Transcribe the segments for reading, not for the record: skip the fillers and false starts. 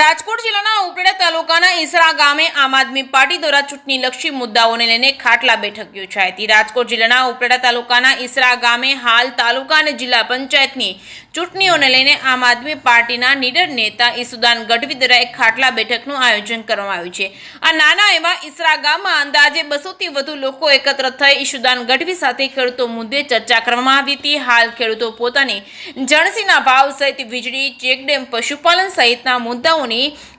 રાજકોટ જિલ્લાના ઉપલેટા તાલુકાના ઈસરા ગામે આમ આદમી પાર્ટી દ્વારા ચૂંટણીલક્ષી મુદ્દાઓને લઈને ખાટલા બેઠક યોજાઈ હતી। રાજકોટ જિલ્લાના ઉપલેટા તાલુકાના ઈસરા ગામે હાલ તાલુકા અને જિલ્લા પંચાયતની ચૂંટણીઓને લઈને આમ આદમી પાર્ટીના નીડર નેતા ઈસુદાન ગઢવી દ્વારા એક ખાટલા બેઠકનું આયોજન કરવામાં આવ્યું છે। આ નાના એવા ઈસરા ગામમાં અંદાજે 200 થી વધુ લોકો એકત્ર થઈ ઈસુદાન ગઢવી સાથે ખેડૂતો મુદ્દે ચર્ચા કરવામાં આવી હતી। હાલ ખેડૂતો પોતાની જણસીના ભાવ સહિત વીજળી, ચેકડેમ, પશુપાલન સહિતના મુદ્દાઓ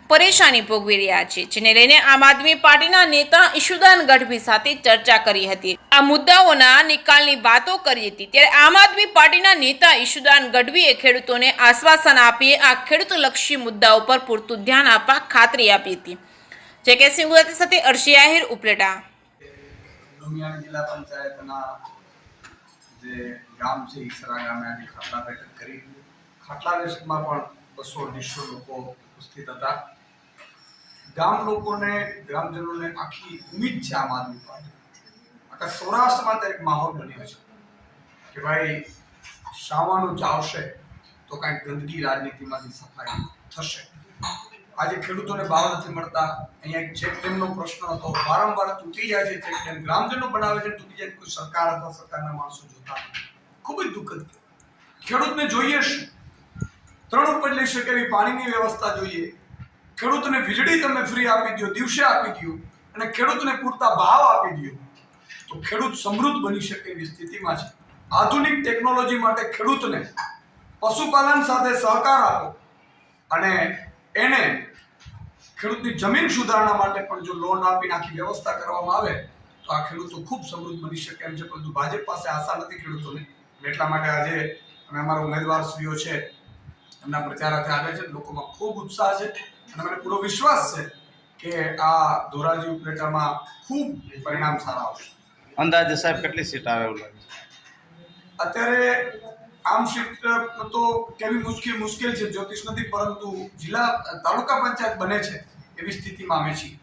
પરેશાની ભોગવી રહ્યા છે, જેને લઈને આમ આદમી પાર્ટીના નેતા ઈસુદાન ગઢવી સાથે ચર્ચા કરી હતી। આ મુદ્દાઓના નિકાલની વાતો કરી હતી। ત્યારે આમ આદમી પાર્ટીના નેતા ઈસુદાન ગઢવીએ ખેડૂતોને આશ્વાસન આપી આ ખેડૂતલક્ષી મુદ્દાઓ પર પૂરતું ધ્યાન આપવા ખાતરી આપી હતી। જે કે સિંહ ગુજરાતી સાથે અર્શી આહિર, ઉપલેટા। દુમિયાણી જિલ્લા પંચાયતના જે ગામ છે ઈસરા ગામે આજે ખાટલા બેઠક કરી। ખાટલા બેઠકમાં પણ 200-250 લોકો ઉપસ્થિત હતા। ગામ લોકોને, ગ્રામજનોને આખી ઉમ્મીદ છે આમ આદમી પાર્ટી આખા સૌરાષ્ટ્રમાં તો એક માહોલ બન્યો છે કે ભાઈ શ્રાવણ ચાવશે તો કાંઈક ગંદકી રાજનીતિમાંથી સફાઈ થશે। આજે ખેડૂતોને ભાવ નથી મળતા। અહીંયા એક ચેકડેમનો પ્રશ્ન હતો, વારંવાર તૂટી જાય છે ચેકડેમ, ગ્રામજનો બનાવે છે, તૂટી જાય, કોઈ સરકાર અથવા સરકારના માણસો જોતા નથી। ખૂબ જ દુઃખદ। ખેડૂતને જોઈએ શું? 3 રૂપિયા લઈ શકે એવી પાણીની વ્યવસ્થા જોઈએ, ખેડૂતને વીજળી તમે ફ્રી આપી દો, દિવસે આપી દો, અને ખેડૂતને પૂરતા ભાવ આપી દો તો ખેડૂત સમૃદ્ધ બની શકે એવી સ્થિતિમાં છે। આધુનિક ટેકનોલોજી માટે ખેડૂતને પશુપાલન સાથે સહકાર આપો અને એને ખેડૂતની જમીન સુધારણા માટે પણ જો લોન આપીને આખી વ્યવસ્થા કરવામાં આવે તો આ ખેડૂતો ખૂબ સમૃદ્ધ બની શકે એમ છે। પરંતુ ભાજપ પાસે આશા નથી ખેડૂતોને। એટલા માટે આજે અમે અમારા ઉમેદવારશ્રીઓ છે એમના પ્રચારાર્થે આવે છે। લોકોમાં ખૂબ ઉત્સાહ છે અને મને પૂરો વિશ્વાસ છે કે આ ધોરાજી ઉપલેટામાં ખૂબ પરિણામ સારા આવશે। અંદાજે સાહેબ કેટલી સીટ આવે એવું લાગે છે? અત્યારે આમ સીટ તો કેવી મુશ્કેલ છે, જ્યોતિષ નથી, પરંતુ જિલ્લા તાલુકા પંચાયત બને છે એવી સ્થિતિમાં અમે છીએ।